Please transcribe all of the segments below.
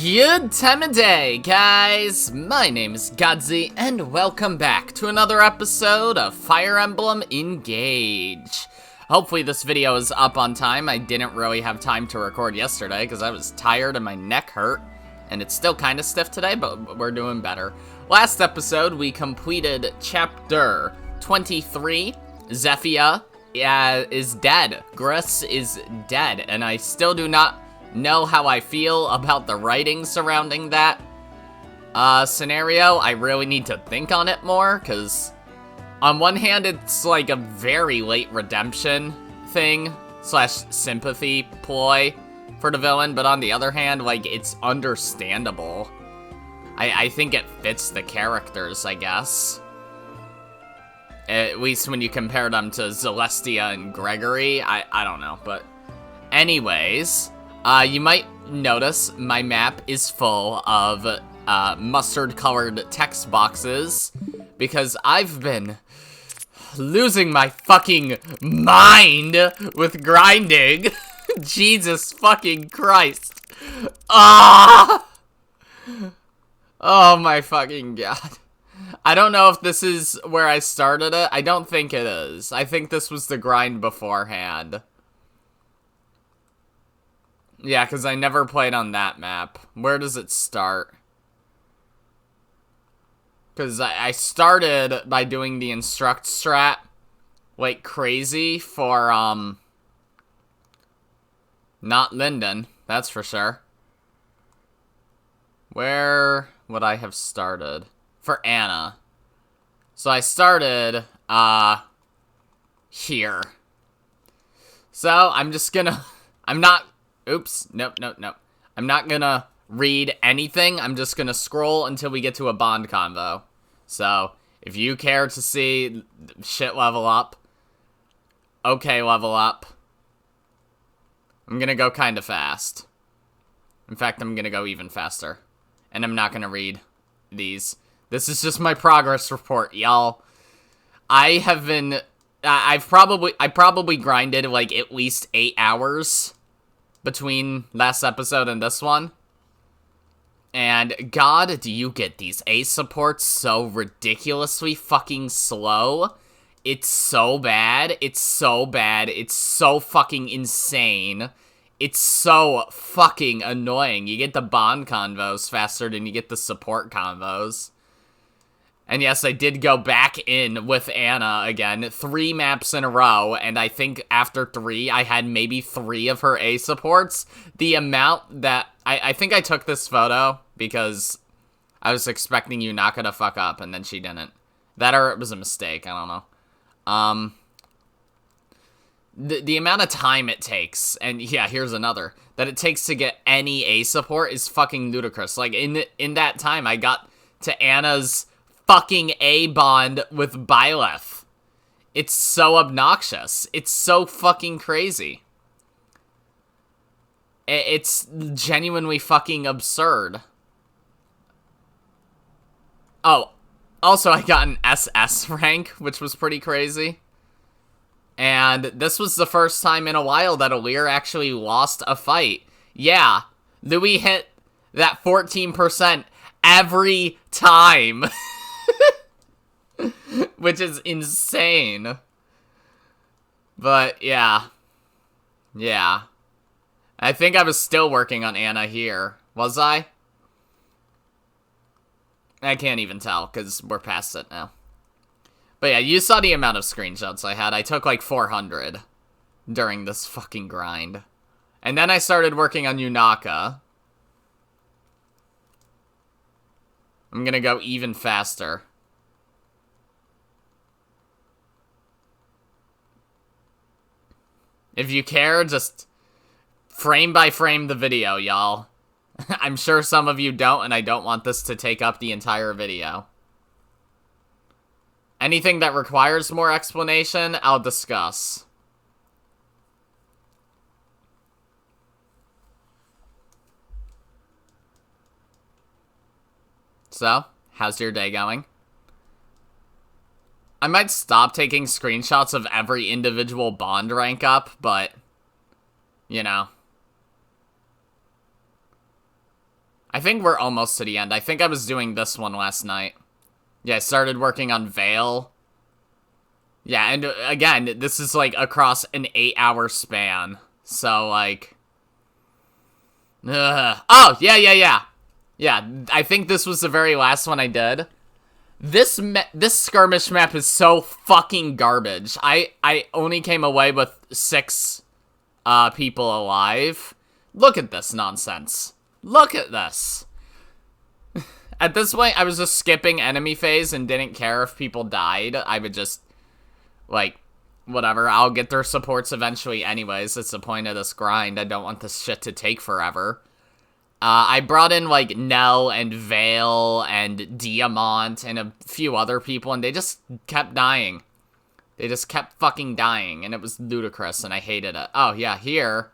Good time of day, guys! My name is Godzi, and welcome back to another episode of Fire Emblem Engage. Hopefully this video is up on time. I didn't really have time to record yesterday because I was tired and my neck hurt. And it's still kind of stiff today, but we're doing better. Last episode, we completed Chapter 23. Zephyr is dead. Griss is dead, and I still do not know how I feel about the writing surrounding that scenario. I really need to think on it more, because on one hand, it's like a very late redemption thing, slash sympathy ploy for the villain, but on the other hand, like, it's understandable. I think it fits the characters, I guess. At least when you compare them to Celestia and Gregory, I don't know, but anyways, you might notice my map is full of mustard-colored text boxes because I've been losing my fucking mind with grinding. Jesus fucking Christ. Ah! Oh my fucking god. I don't know if this is where I started it. I don't think it is. I think this was the grind beforehand. Yeah, because I never played on that map. Where does it start? Because I started by doing the instruct strat like crazy for, not Linden, that's for sure. Where would I have started? For Anna. So I started, here. So I'm just gonna, oops, nope. I'm not gonna read anything. I'm just gonna scroll until we get to a bond convo. So, if you care to see shit level up, okay level up, I'm gonna go kinda fast. In fact, I'm gonna go even faster. And I'm not gonna read these. This is just my progress report, y'all. I probably grinded like at least 8 hours between last episode and this one. And god, do you get these A supports so ridiculously fucking slow. It's so bad. It's so bad. It's so fucking insane. It's so fucking annoying. You get the bond convos faster than you get the support convos. And yes, I did go back in with Anna again, 3 maps in a row, and I think after 3, I had maybe 3 of her A supports. The amount that, I think I took this photo because I was expecting you not gonna fuck up, and then she didn't. That or it was a mistake, I don't know. The amount of time it takes, and yeah, here's another, that it takes to get any A support is fucking ludicrous. Like, in that time, I got to Anna's fucking A bond with Byleth. It's so obnoxious. It's so fucking crazy. It's genuinely fucking absurd. Oh, also I got an SS rank, which was pretty crazy. And this was the first time in a while that Alir actually lost a fight. Yeah, Louis hit that 14% every time. Which is insane. But, yeah. Yeah. I think I was still working on Anna here. Was I? I can't even tell, because we're past it now. But yeah, you saw the amount of screenshots I had. I took like 400 during this fucking grind. And then I started working on Yunaka. I'm gonna go even faster. If you care, just frame by frame the video, y'all. I'm sure some of you don't, and I don't want this to take up the entire video. Anything that requires more explanation, I'll discuss. So, how's your day going? I might stop taking screenshots of every individual bond rank up, but, you know. I think we're almost to the end. I think I was doing this one last night. Yeah, I started working on Veil. Yeah, and again, this is, like, across an 8-hour span. So, like... Oh, yeah. Yeah, I think this was the very last one I did. This skirmish map is so fucking garbage. I only came away with 6 people alive. Look at this nonsense. Look at this. At this point, I was just skipping enemy phase and didn't care if people died. I would just, like, whatever. I'll get their supports eventually anyways. It's the point of this grind. I don't want this shit to take forever. I brought in, like, Nell and Vale and Diamant and a few other people, and they just kept dying. They just kept fucking dying, and it was ludicrous, and I hated it. Oh, yeah, here,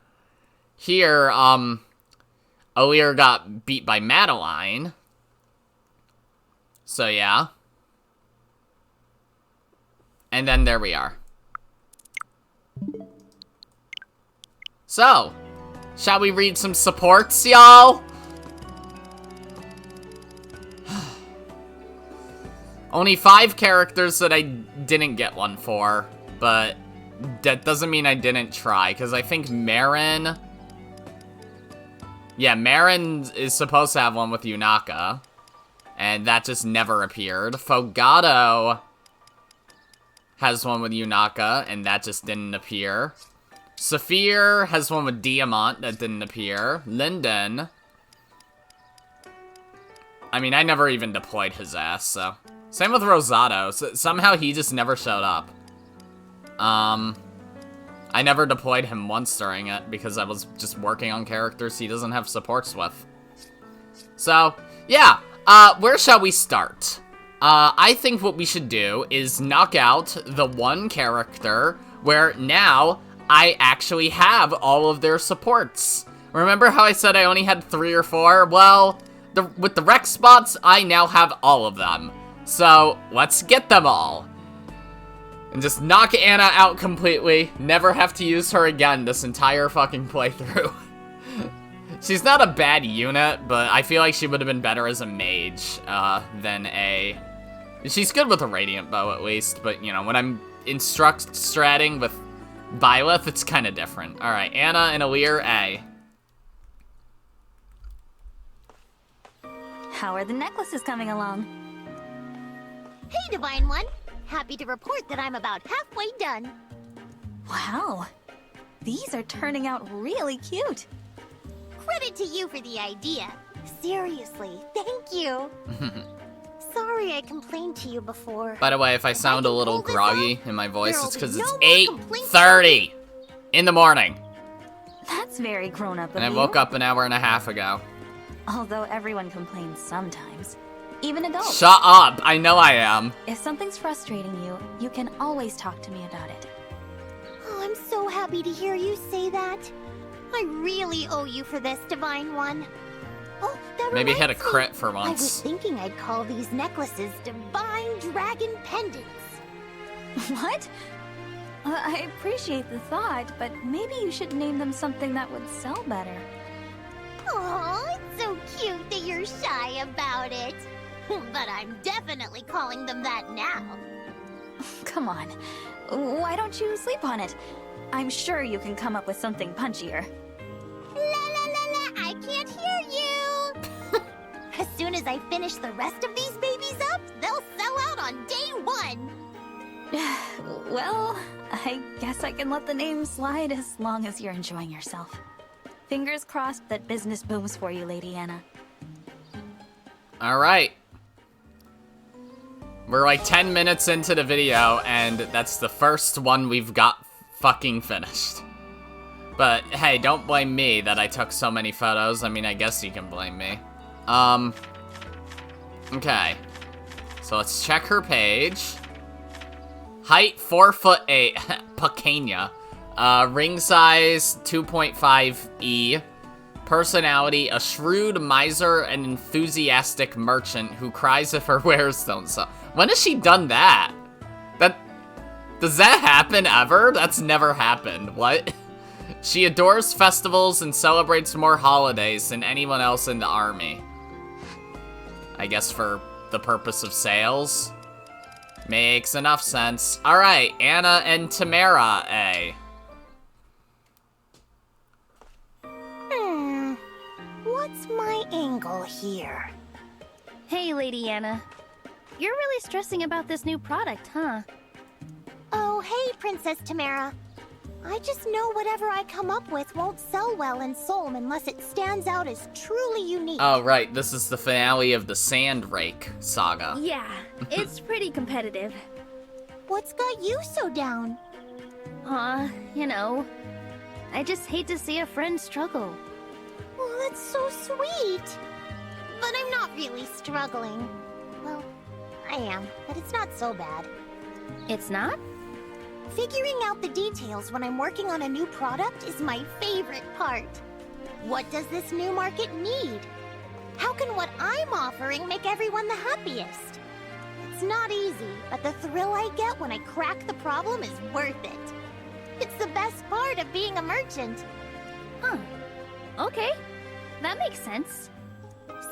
Alear got beat by Madeline. So, yeah. And then there we are. So... shall we read some supports, y'all? Only 5 characters that I didn't get one for, but that doesn't mean I didn't try, because I think Marin... yeah, Marin is supposed to have one with Yunaka, and that just never appeared. Fogado has one with Yunaka, and that just didn't appear. Saphir has one with Diamant that didn't appear. Linden. I mean, I never even deployed his ass, so. Same with Rosado. Somehow he just never showed up. I never deployed him once during it because I was just working on characters he doesn't have supports with. So, yeah. Where shall we start? I think what we should do is knock out the one character where now... I actually have all of their supports. Remember how I said I only had 3 or 4? Well, with the rec spots, I now have all of them. So, let's get them all. And just knock Anna out completely. Never have to use her again this entire fucking playthrough. She's not a bad unit, but I feel like she would have been better as a mage than a... She's good with a Radiant Bow at least, but, you know, when I'm stratting with... Byleth, it's kind of different. Alright, Anna and Alear, A. How are the necklaces coming along? Hey, Divine One! Happy to report that I'm about halfway done. Wow, these are turning out really cute. Credit to you for the idea. Seriously, thank you. Sorry I complained to you before. By the way, if I sound a little groggy in my voice, it's because it's 8:30 in the morning. That's very grown-up of you. And I woke up an hour and a half ago. Although everyone complains sometimes. Even adults. Shut up! I know I am. If something's frustrating you, you can always talk to me about it. Oh, I'm so happy to hear you say that. I really owe you for this, Divine One. Oh, that Maybe hit a reminds me. crit for I was once. thinking I'd call these necklaces Divine Dragon Pendants. What? I appreciate the thought, but maybe you should name them something that would sell better. Oh, it's so cute that you're shy about it. But I'm definitely calling them that now. Come on. Why don't you sleep on it? I'm sure you can come up with something punchier. La la la la, I can't hear you! As soon as I finish the rest of these babies up, they'll sell out on day 1. Well, I guess I can let the name slide as long as you're enjoying yourself. Fingers crossed that business booms for you, Lady Anna. Alright. We're like 10 minutes into the video, and that's the first one we've got fucking finished. But, hey, don't blame me that I took so many photos. I mean, I guess you can blame me. Okay. So let's check her page. Height, 4'8", Pequeña. Ring size, 2.5E. Personality, a shrewd miser and enthusiastic merchant who cries if her wares don't sell. When has she done that? Does that happen ever? That's never happened. What? She adores festivals and celebrates more holidays than anyone else in the army. I guess for the purpose of sales. Makes enough sense. Alright, Anna and Tamara A. What's my angle here? Hey, Lady Anna. You're really stressing about this new product, huh? Oh, hey, Princess Tamara. I just know whatever I come up with won't sell well in Solm unless it stands out as truly unique. Oh, right, this is the finale of the Sand Rake saga. Yeah, it's pretty competitive. What's got you so down? You know, I just hate to see a friend struggle. Well, that's so sweet. But I'm not really struggling. Well, I am, but it's not so bad. It's not? Figuring out the details when I'm working on a new product is my favorite part. What does this new market need? How can what I'm offering make everyone the happiest? It's not easy, but the thrill I get when I crack the problem is worth it. It's the best part of being a merchant. Huh. Okay, that makes sense.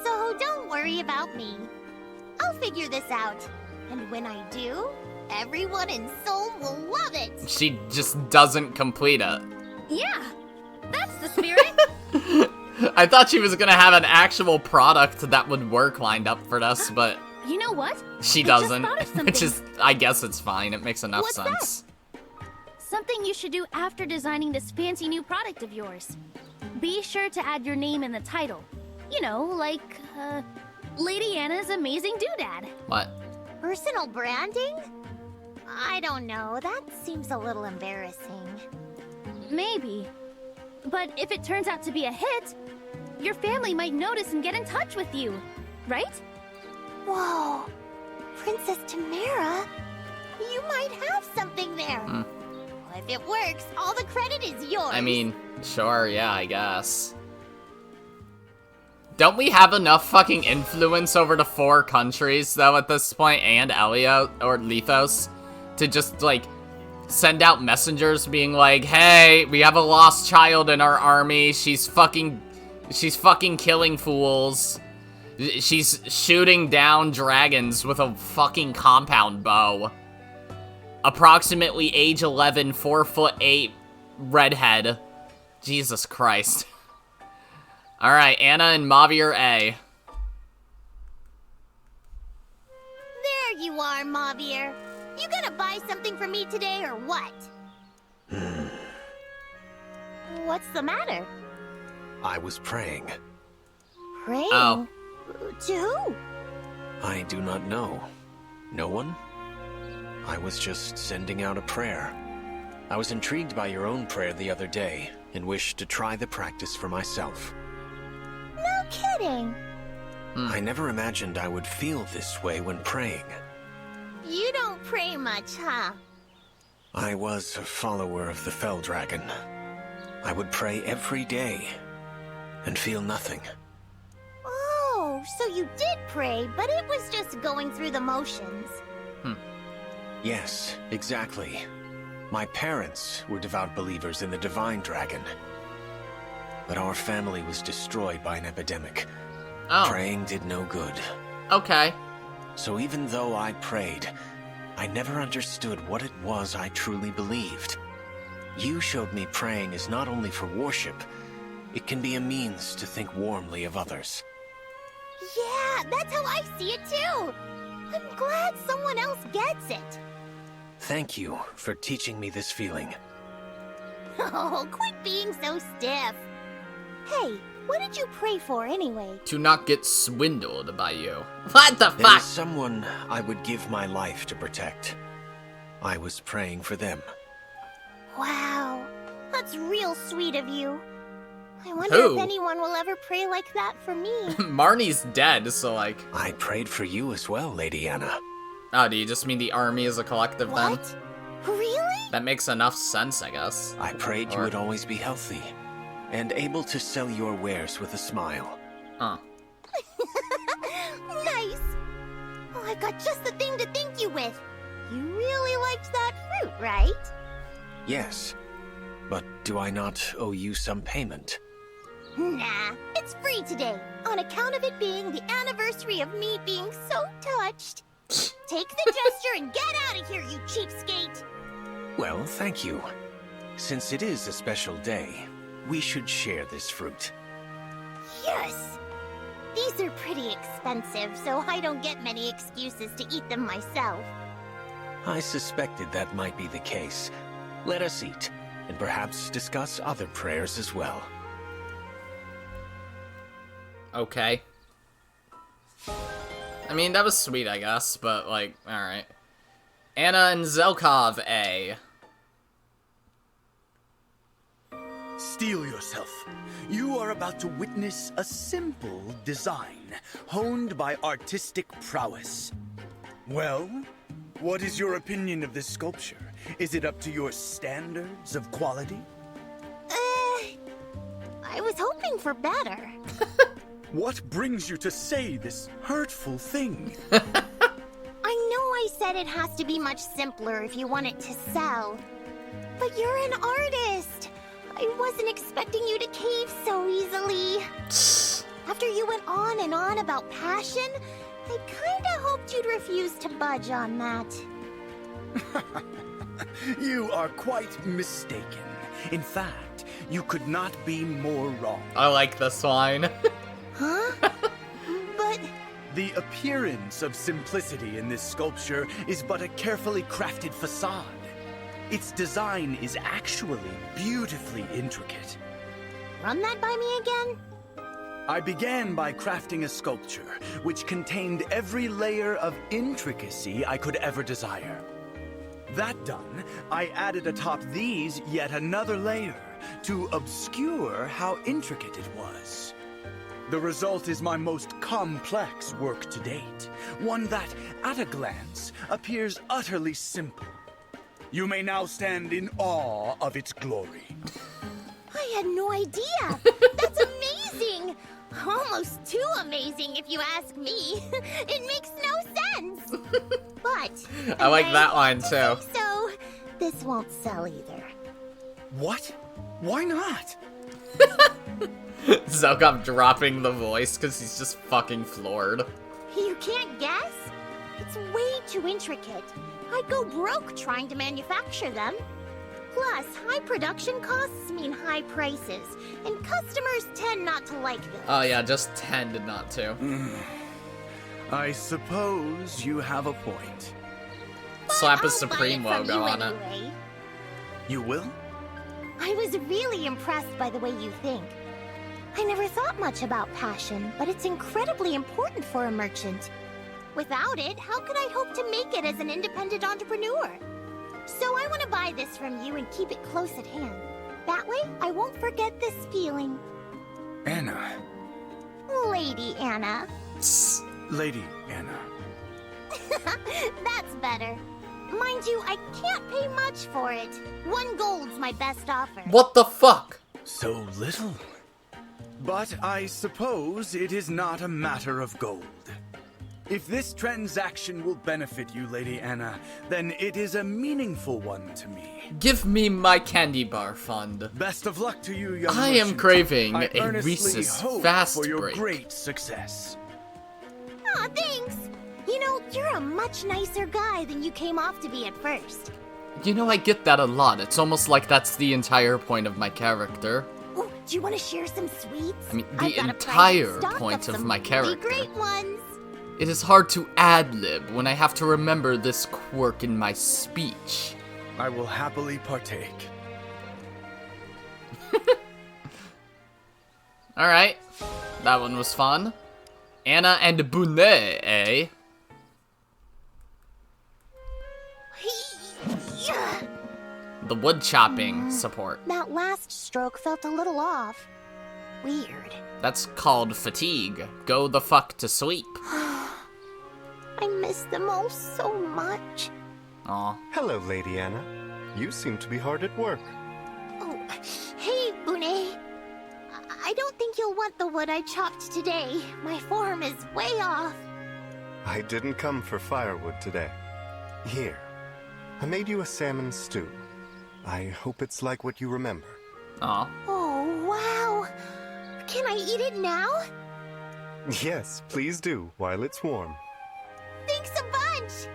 So don't worry about me. I'll figure this out. And when I do, everyone in Seoul will love it! She just doesn't complete it. Yeah, that's the spirit! I thought she was gonna have an actual product that would work lined up for this, but You know what? she I just doesn't. thought of something. Which is, I guess it's fine. It makes enough What's sense. Something you should do after designing this fancy new product of yours. Be sure to add your name in the title. You know, like, Lady Anna's Amazing Doodad. What? Personal branding? I don't know, that seems a little embarrassing. Maybe. But if it turns out to be a hit, your family might notice and get in touch with you, right? Whoa, Princess Tamara, you might have something there. Well, if it works, all the credit is yours. I mean, sure, yeah, I guess. Don't we have enough fucking influence over the 4 countries, though, at this point, and Elio, or Lithos, to just, like, send out messengers being like, hey, we have a lost child in our army, she's fucking killing fools. She's shooting down dragons with a fucking compound bow. Approximately age 11, 4'8", redhead. Jesus Christ. Alright, Anna and Mavier A. There you are, Mavier. You gonna buy something for me today or what? What's the matter? I was praying. Praying? Oh. To who? I do not know. No one? I was just sending out a prayer. I was intrigued by your own prayer the other day and wished to try the practice for myself. No kidding. I never imagined I would feel this way when praying. You don't pray much, huh? I was a follower of the Fell Dragon. I would pray every day and feel nothing. Oh, so you did pray, but it was just going through the motions. Yes, exactly. My parents were devout believers in the Divine Dragon. But our family was destroyed by an epidemic. Oh. Praying did no good. Okay. So even though I prayed, I never understood what it was I truly believed. You showed me praying is not only for worship, it can be a means to think warmly of others. Yeah, that's how I see it too. I'm glad someone else gets it. Thank you for teaching me this feeling. Oh, quit being so stiff. Hey, what did you pray for anyway? To not get swindled by you. What the There fuck? is someone I would give my life to protect. I was praying for them. Wow, that's real sweet of you. I wonder Who? if anyone will ever pray like that for me. Marnie's dead, so like... I prayed for you as well, Lady Anna. Oh, do you just mean the army as a collective then? What? Really? That makes enough sense, I guess. I prayed you Or- would always be healthy and able to sell your wares with a smile. Huh. Nice. Oh, I've got just the thing to thank you with. You really liked that fruit, right? Yes, but do I not owe you some payment? Nah, it's free today. on account of it being the anniversary of me being so touched. Take the gesture and get out of here, you cheapskate! Well, thank you. Since it is a special day, we should share this fruit. Yes! These are pretty expensive, so I don't get many excuses to eat them myself. I suspected that might be the case. Let us eat, and perhaps discuss other prayers as well. Okay. I mean, that was sweet, I guess, but, like, alright. Anna and Zelkov A. Steel yourself. You are about to witness a simple design, honed by artistic prowess. Well, what is your opinion of this sculpture? Is it up to your standards of quality? I was hoping for better. What brings you to say this hurtful thing? I know I said it has to be much simpler if you want it to sell. But you're an artist. I wasn't expecting you to cave so easily. After you went on and on about passion, I kinda hoped you'd refuse to budge on that. You are quite mistaken. In fact, you could not be more wrong. I like this line. Huh? But... The appearance of simplicity in this sculpture is but a carefully crafted facade. Its design is actually beautifully intricate. Run that by me again? I began by crafting a sculpture which contained every layer of intricacy I could ever desire. That done, I added atop these yet another layer to obscure how intricate it was. The result is my most complex work to date, one that, at a glance, appears utterly simple. You may now stand in awe of its glory. I had no idea. That's amazing. Almost too amazing if you ask me. It makes no sense. But I like that line too. So this won't sell either. What? Why not? Zelkov dropping the voice because he's just fucking floored. You can't guess? It's way too intricate. I'd go broke trying to manufacture them. Plus, high production costs mean high prices, and customers tend not to like them. Oh yeah, just tend not to. I suppose you have a point. Slap a I'll Supreme buy it from logo you on it. anyway. You will? I was really impressed by the way you think. I never thought much about passion, but it's incredibly important for a merchant. Without it, how could I hope to make it as an independent entrepreneur? So I want to buy this from you and keep it close at hand. That way, I won't forget this feeling. Anna. Lady Anna. Lady Anna. That's better. Mind you, I can't pay much for it. 1 gold's my best offer. What the fuck? So little. But I suppose it is not a matter of gold. If this transaction will benefit you, Lady Anna, then it is a meaningful one to me. Give me my candy bar fund. Best of luck to you, young I am merchant. craving I a earnestly Reese's hope Fast for your Break. great success. Aw, thanks. You know, you're a much nicer guy than you came off to be at first. You know, I get that a lot. It's almost like that's the entire point of my character. Oh, do you want to share some sweets? I mean, I've the got a private entire stock point of some my really character. great ones. It is hard to ad-lib when I have to remember this quirk in my speech. I will happily partake. Alright, that one was fun. Anna and Bounet, eh? The wood chopping support. That last stroke felt a little off. Weird. That's called fatigue. Go the fuck to sleep. I miss them all so much. Aw. Hello, Lady Anna. You seem to be hard at work. Oh, hey, Bune. I don't think you'll want the wood I chopped today. My form is way off. I didn't come for firewood today. Here, I made you a salmon stew. I hope it's like what you remember. Aw. Oh, wow. Can I eat it now? Yes, please do, while it's warm. Thanks a bunch!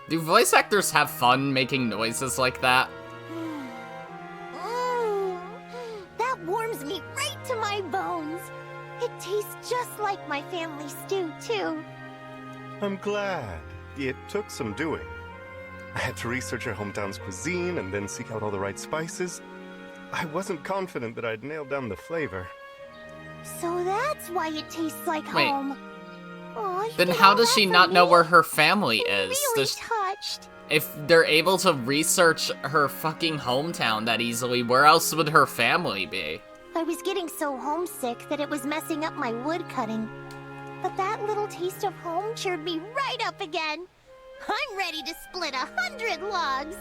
Do voice actors have fun making noises like that? That warms me right to my bones. It tastes just like my family stew, too. I'm glad. It took some doing. I had to research our hometown's cuisine and then seek out all the right spices. I wasn't confident that I'd nailed down the flavor. So that's why it tastes like Wait. home. Aw, you Then did how all does that she for not know me? where her family I'm is? really There's- touched. If they're able to research her fucking hometown that easily, where else would her family be? I was getting so homesick that it was messing up my wood cutting. But that little taste of home cheered me right up again. I'm ready to split 100 logs.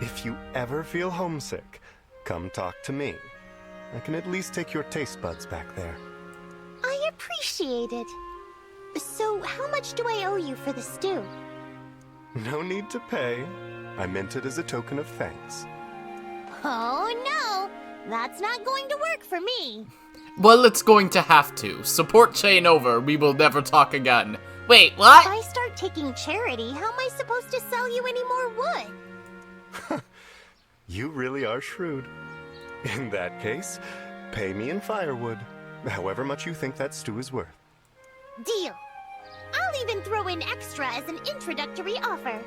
If you ever feel homesick, come talk to me. I can at least take your taste buds back there. I appreciate it. So, how much do I owe you for the stew? No need to pay. I meant it as a token of thanks. Oh no, that's not going to work for me. Well, it's going to have to. Support chain over, we will never talk again. Wait, If what? I start taking charity, how am I supposed to sell you any more wood? You really are shrewd. In that case, pay me in firewood, however much you think that stew is worth. Deal. I'll even throw in extra as an introductory offer.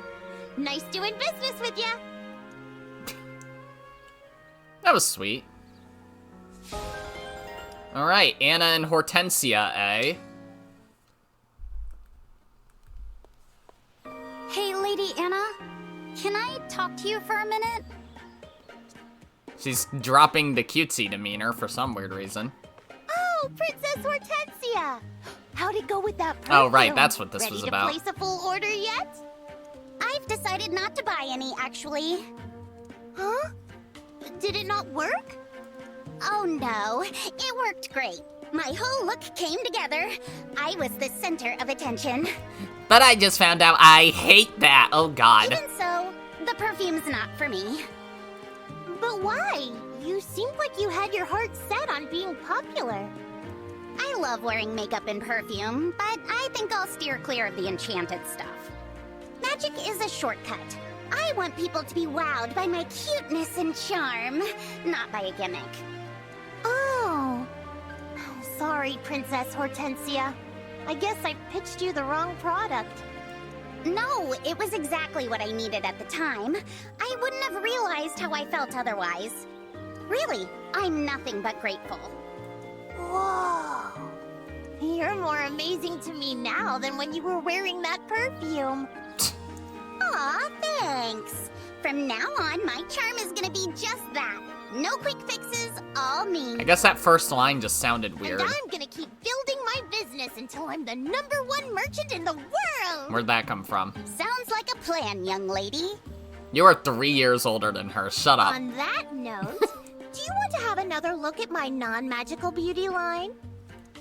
Nice doing business with ya. That was sweet. Alright, Anna and Hortensia, eh? Hey, Lady Anna, can I talk to you for a minute? She's dropping the cutesy demeanor for some weird reason. Oh, Princess Hortensia! How'd it go with that perfume? Oh, right, that's what this was about. Ready to place a full order yet? I've decided not to buy any, actually. Huh? Did it not work? Oh no, it worked great. My whole look came together. I was the center of attention. But I just found out I hate that. Oh god. Even so, the perfume's not for me. But why? You seemed like you had your heart set on being popular. I love wearing makeup and perfume, but I think I'll steer clear of the enchanted stuff. Magic is a shortcut. I want people to be wowed by my cuteness and charm, not by a gimmick. Oh. Sorry, Princess Hortensia. I guess I pitched you the wrong product. No, it was exactly what I needed at the time. I wouldn't have realized how I felt otherwise. Really, I'm nothing but grateful. Whoa. You're more amazing to me now than when you were wearing that perfume. Aw, thanks. From now on, my charm is gonna be just that. No quick fixes, all me. I guess that first line just sounded weird. And I'm gonna keep building my business until I'm the #1 merchant in the world! Where'd that come from? Sounds like a plan, young lady. You are 3 years older than her. Shut up. On that note, do you want to have another look at my non-magical beauty line?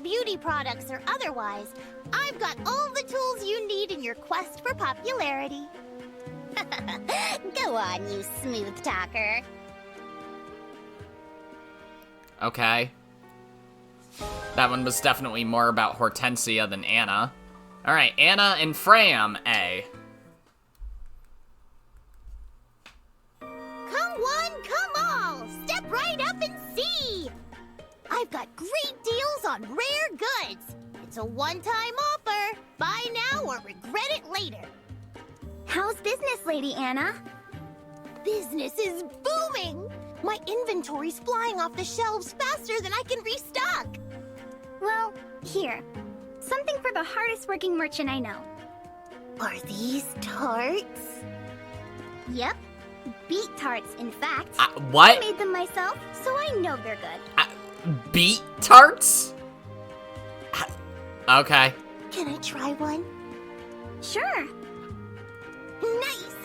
Beauty products or otherwise, I've got all the tools you need in your quest for popularity. Go on, you smooth talker. Okay. That one was definitely more about Hortensia than Anna. Alright, Anna and Freyam, A. Come one, come all! Step right up and see! I've got great deals on rare goods. It's a one-time offer. Buy now or regret it later. How's business, Lady Anna? Business is booming! My inventory's flying off the shelves faster than I can restock. Well, here. Something for the hardest working merchant I know. Are these tarts? Yep. Beet tarts, in fact. I What? made them myself, so I know they're good. Beet tarts? Okay. Can I try one? Sure. Nice!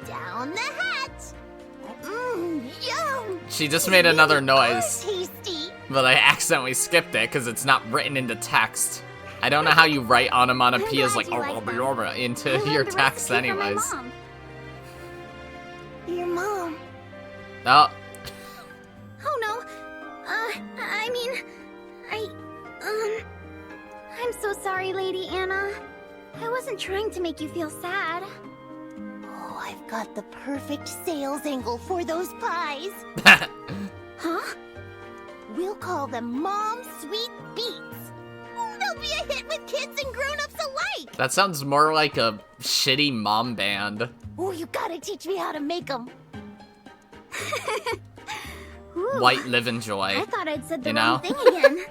Down the hatch! Yum! She just made another Are noise, tasty! but I accidentally skipped it because it's not written into text. I don't know how you write onomatopoeias like I'm glad you like them. into I learned your the text recipe from my anyways. mom. Your mom. Oh. I'm so sorry, Lady Anna. I wasn't trying to make you feel sad. Oh, I've got the perfect sales angle for those pies. Huh? We'll call them Mom Sweet Beets. They'll be a hit with kids and grown-ups alike. That sounds more like a shitty mom band. Oh, you gotta teach me how to make them. White live and joy. I thought I'd said the You wrong know? thing again.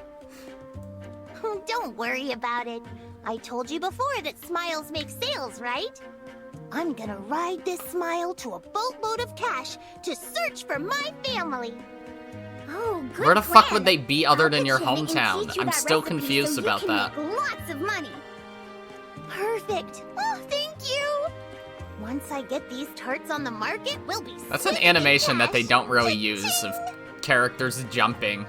Don't worry about it. I told you before that smiles make sales, right? I'm gonna ride this smile to a boatload of cash to search for my family. Oh, good Where the fuck plan. would they be other I'll than your pitch in and hometown? teach you I'm that still recipe confused so about you can that. Make lots of money. Perfect. Oh, thank you. Once I get these tarts on the market, we'll be That's an sitting in animation that they cash. don't really use of characters jumping.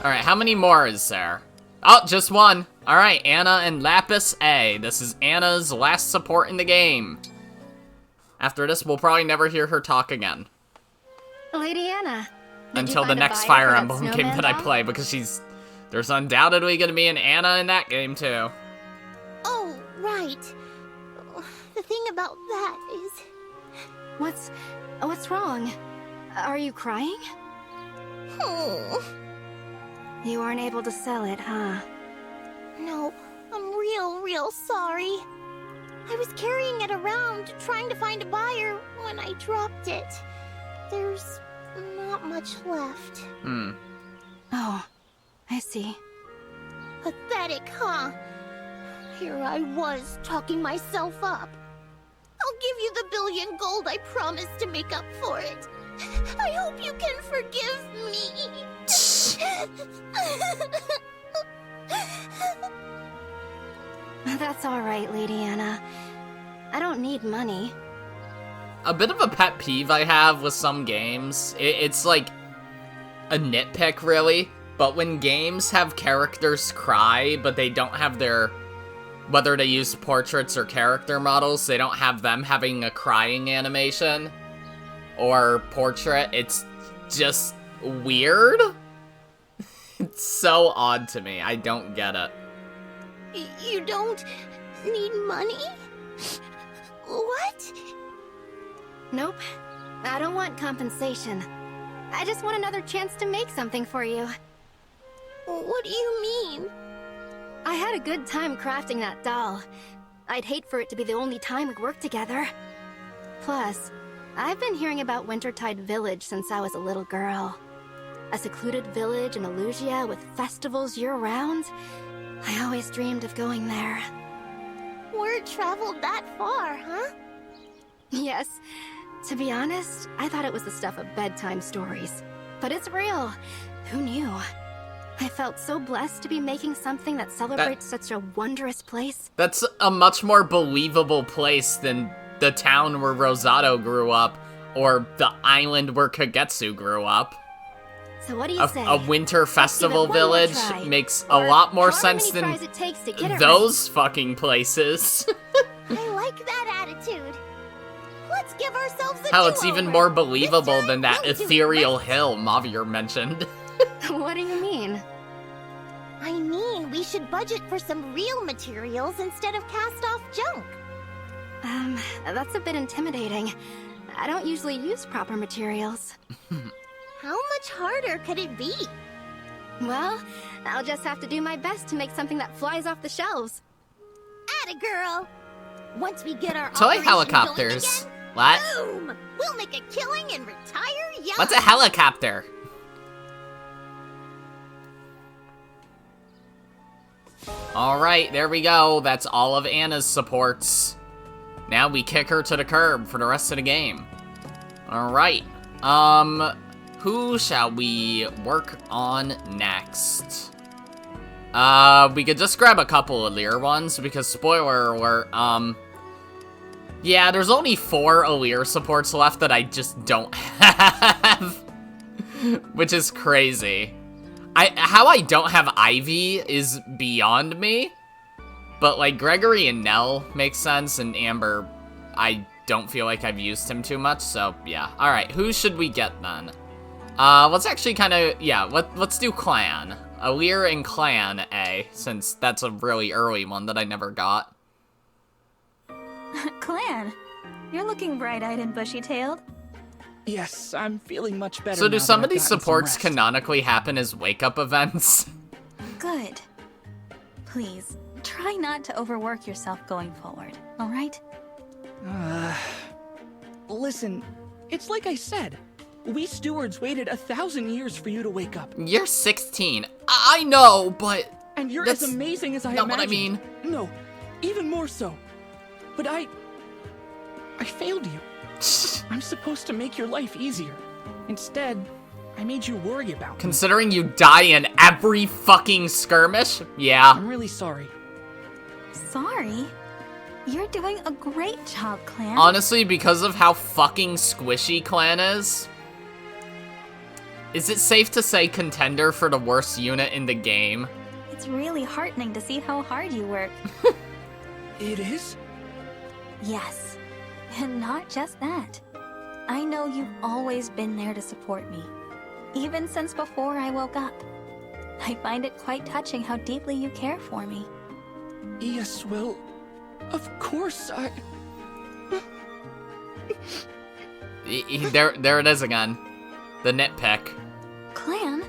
Alright, how many more is there? Oh, just one. Alright, Anna and Lapis A. This is Anna's last support in the game. After this, we'll probably never hear her talk again. Lady Anna. did you Until the find a next buyer Fire for that Emblem game snowman that I doll? play, because there's undoubtedly gonna be an Anna in that game too. Oh, right. The thing about that is... What's wrong? Are you crying? Oh, You weren't able to sell it, huh? no. I'm real sorry. I was carrying it around, trying to find a buyer, when I dropped it. There's not much left. Oh, I see. Pathetic, huh? Here I was, talking myself up. I'll give you the billion gold I promised to make up for it. I hope you can forgive me. That's all right, Lady Anna. I don't need money. A bit of a pet peeve I have with some games, it's like a nitpick really, but when games have characters cry, but they don't have their, whether they use portraits or character models, they don't have them having a crying animation or portrait, it's just weird. It's so odd to me, I don't get it. You don't need money? What? Nope. I don't want compensation. I just want another chance to make something for you. What do you mean? I had a good time crafting that doll. I'd hate for it to be the only time we work together. Plus, I've been hearing about Wintertide Village since I was a little girl. A secluded village in Elusia with festivals year-round. I always dreamed of going there. Word traveled that far, huh? Yes. To be honest, I thought it was the stuff of bedtime stories. But it's real. Who knew? I felt so blessed to be making something that celebrates such a wondrous place. That's a much more believable place than the town where Rosado grew up, or the island where Kagetsu grew up. So what do you say? A winter festival Let's give it one more village try. makes a Or lot more however sense many than tries it takes to get it those fucking places. I like that attitude. Let's give ourselves a Hell, it's even do-over. more believable This than time, that we'll do it ethereal right. hill Mavir mentioned. right. What do you mean? I mean, we should budget for some real materials instead of cast-off junk. That's a bit intimidating. I don't usually use proper materials. How much harder could it be? Well, I'll just have to do my best to make something that flies off the shelves. Atta girl! Once we get our Toy operation helicopters. going again, What? boom! We'll make a killing and retire young. What's a helicopter? Alright, there we go. That's all of Anna's supports. Now we kick her to the curb for the rest of the game. Alright. Who shall we work on next? We could just grab a couple of Lear ones, because spoiler alert, yeah, there's only 4 Alear supports left that I just don't have. Which is crazy. How I don't have Ivy is beyond me. But, like, Gregory and Nell makes sense, and Amber, I don't feel like I've used him too much, so yeah. Alright, who should we get then? Let's actually kind of, yeah, let's do Clan. Alear and Clan A, since that's a really early one that I never got. Clan, you're looking bright-eyed and bushy-tailed. Yes, I'm feeling much better. So do now some that of I've these gotten some supports rest. canonically happen as wake-up events? Good. Please, try not to overwork yourself going forward, alright? Listen, it's like I said. We stewards waited 1,000 years for you to wake up. You're 16. I know, but... And you're that's as amazing as I not imagined. what I mean. No, even more so. But I failed you. I'm supposed to make your life easier. Instead, I made you worry about me. Considering you die in every fucking skirmish? Yeah. I'm really sorry. Sorry? You're doing a great job, Clan. Honestly, because of how fucking squishy Clan is it safe to say contender for the worst unit in the game? It's really heartening to see how hard you work. It is? Yes. And not just that. I know you've always been there to support me. Even since before I woke up. I find it quite touching how deeply you care for me. Yes, well, of course I... There it is again. The nitpick. Clan?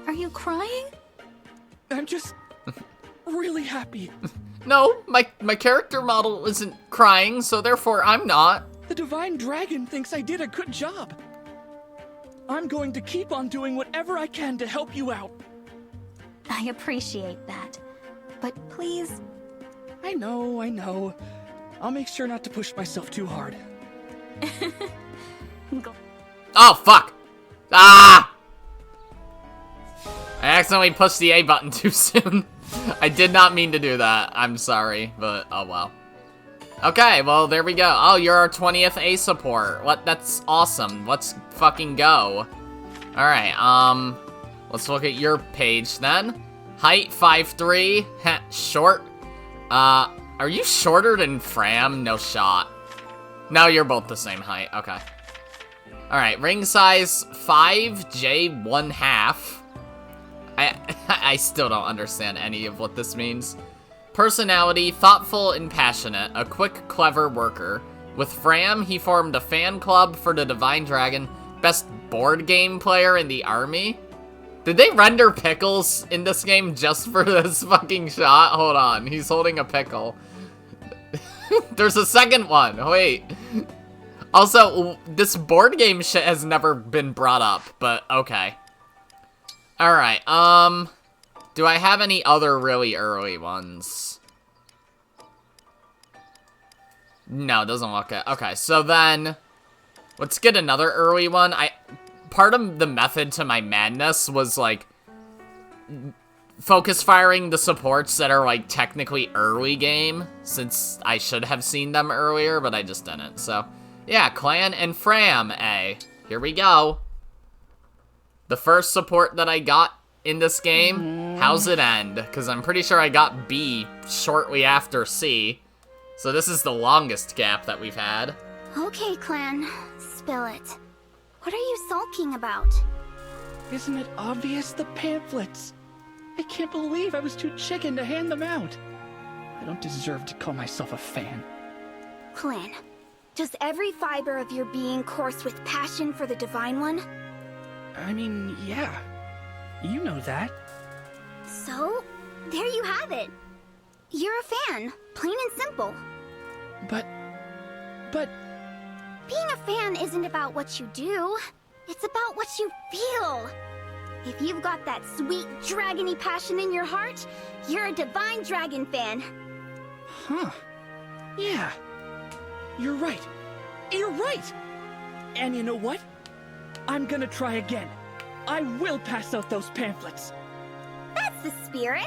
Are you crying? I'm just really happy. No, my character model isn't crying, so therefore I'm not. The Divine Dragon thinks I did a good job. I'm going to keep on doing whatever I can to help you out. I appreciate that. But please... I know. I'll make sure not to push myself too hard. Oh, fuck! Ah! I accidentally pushed the A button too soon. I did not mean to do that. I'm sorry, but oh well. Okay, well, there we go. Oh, you're our 20th A support. That's awesome. Let's fucking go. Alright, let's look at your page then. Height, 5'3". Heh, short. Are you shorter than Fram? No shot. No, you're both the same height. Okay. Alright, ring size 5J 1/2. I still don't understand any of what this means. Personality, thoughtful and passionate, a quick, clever worker. With Fram, he formed a fan club for the Divine Dragon, best board game player in the army. Did they render pickles in this game just for this fucking shot? Hold on, he's holding a pickle. There's a second one, wait. Also, this board game shit has never been brought up, but okay. Alright, do I have any other really early ones? No, it doesn't look it. Okay, so then, let's get another early one. Part of the method to my madness was, like, focus firing the supports that are, like, technically early game, since I should have seen them earlier, but I just didn't. So, yeah, Clan and Fram A. Here we go. The first support that I got in this game, how's it end? Because I'm pretty sure I got B shortly after C. So this is the longest gap that we've had. Okay, Clan. Spill it. What are you sulking about? Isn't it obvious? The pamphlets. I can't believe I was too chicken to hand them out. I don't deserve to call myself a fan. Clan, does every fiber of your being course with passion for the Divine One? I mean, yeah. You know that. So, there you have it. You're a fan, plain and simple. But... Being a fan isn't about what you do. It's about what you feel. If you've got that sweet, dragony passion in your heart, you're a Divine Dragon fan. Huh. Yeah. You're right. You're right! And you know what? I'm gonna try again. I will pass out those pamphlets. That's the spirit.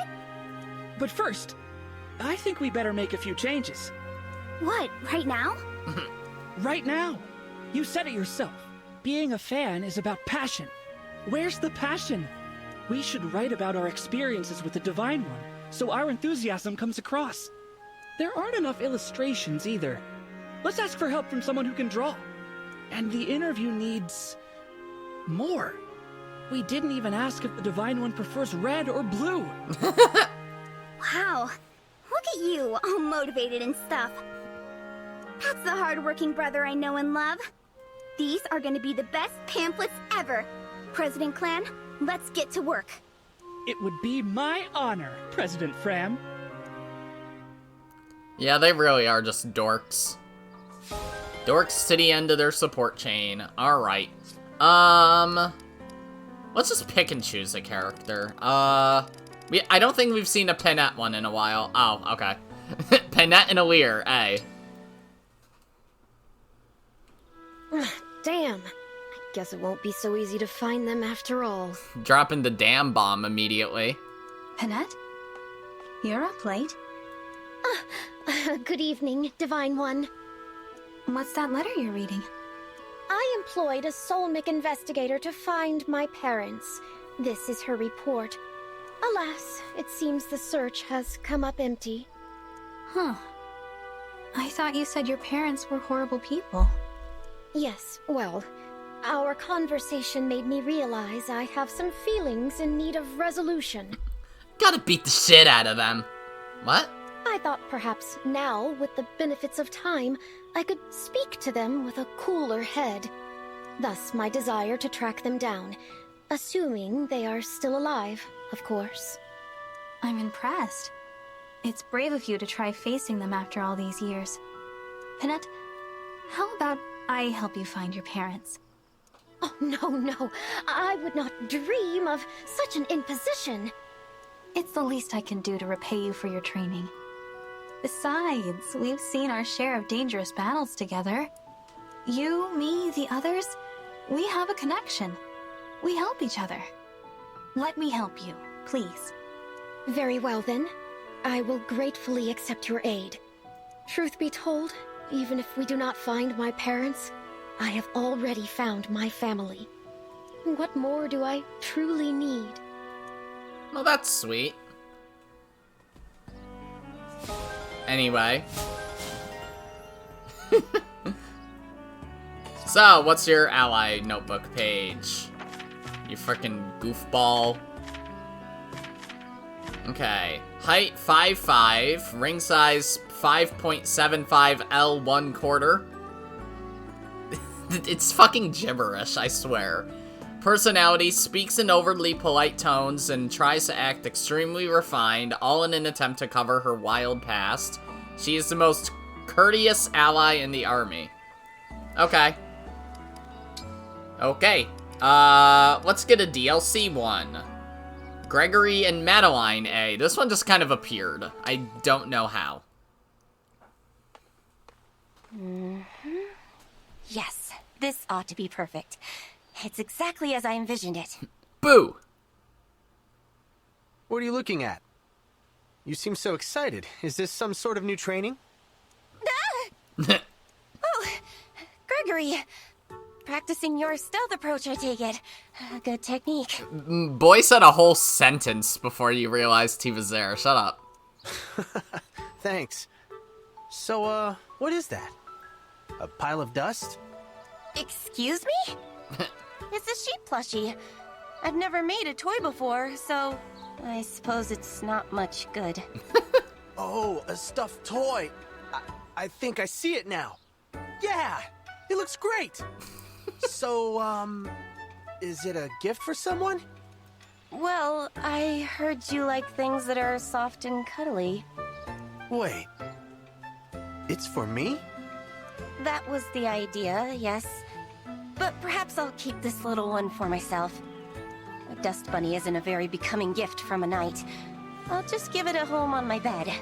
But first, I think we better make a few changes. What, right now? Right now. You said it yourself. Being a fan is about passion. Where's the passion? We should write about our experiences with the Divine One, so our enthusiasm comes across. There aren't enough illustrations either. Let's ask for help from someone who can draw. And the interview needs... more. We didn't even ask if the Divine One prefers red or blue. Wow. Look at you, all motivated and stuff. That's the hard-working brother I know and love. These are gonna be the best pamphlets ever. President Clan, let's get to work. It would be my honor, President Fram. Yeah, they really are just dorks. Dorks to the end of their support chain. Alright. Let's just pick and choose a character. I don't think we've seen a Penette one in a while. Oh, okay. Penette and Alir, eh? Damn. I guess it won't be so easy to find them after all. Dropping the damn bomb immediately. Penette? You're up late. Good evening, Divine One. What's that letter you're reading? I employed a Solmic investigator to find my parents. This is her report. Alas, it seems the search has come up empty. Huh. I thought you said your parents were horrible people. Yes, well, our conversation made me realize I have some feelings in need of resolution. Gotta beat the shit out of them. What? I thought perhaps now, with the benefits of time, I could speak to them with a cooler head. Thus my desire to track them down, assuming they are still alive, of course. I'm impressed. It's brave of you to try facing them after all these years. Penette, how about I help you find your parents? Oh, no, I would not dream of such an imposition. It's the least I can do to repay you for your training. Besides, we've seen our share of dangerous battles together. You, me, the others, we have a connection. We help each other. Let me help you, please. Very well then. I will gratefully accept your aid. Truth be told, even if we do not find my parents, I have already found my family. What more do I truly need? Well, that's sweet. Anyway. So, what's your ally notebook page? You frickin' goofball. Okay. Height 5'5", ring size 5.75 L 1/4. It's fucking gibberish, I swear. Personality, speaks in overly polite tones and tries to act extremely refined, all in an attempt to cover her wild past. She is the most courteous ally in the army. Okay. Okay. Let's get a DLC one. Gregory and Madeline A. This one just kind of appeared. I don't know how. Yes, this ought to be perfect. It's exactly as I envisioned it. Boo! What are you looking at? You seem so excited. Is this some sort of new training? Oh, Gregory. Practicing your stealth approach, I take it. Good technique. Boy said a whole sentence before you realized he was there. Shut up. Thanks. So, what is that? A pile of dust? Excuse me? It's a sheep plushie. I've never made a toy before, so I suppose it's not much good. Oh, a stuffed toy. I think I see it now. Yeah, it looks great. So, is it a gift for someone? Well, I heard you like things that are soft and cuddly. Wait. It's for me? That was the idea, yes. But perhaps I'll keep this little one for myself. A dust bunny isn't a very becoming gift from a knight. I'll just give it a home on my bed.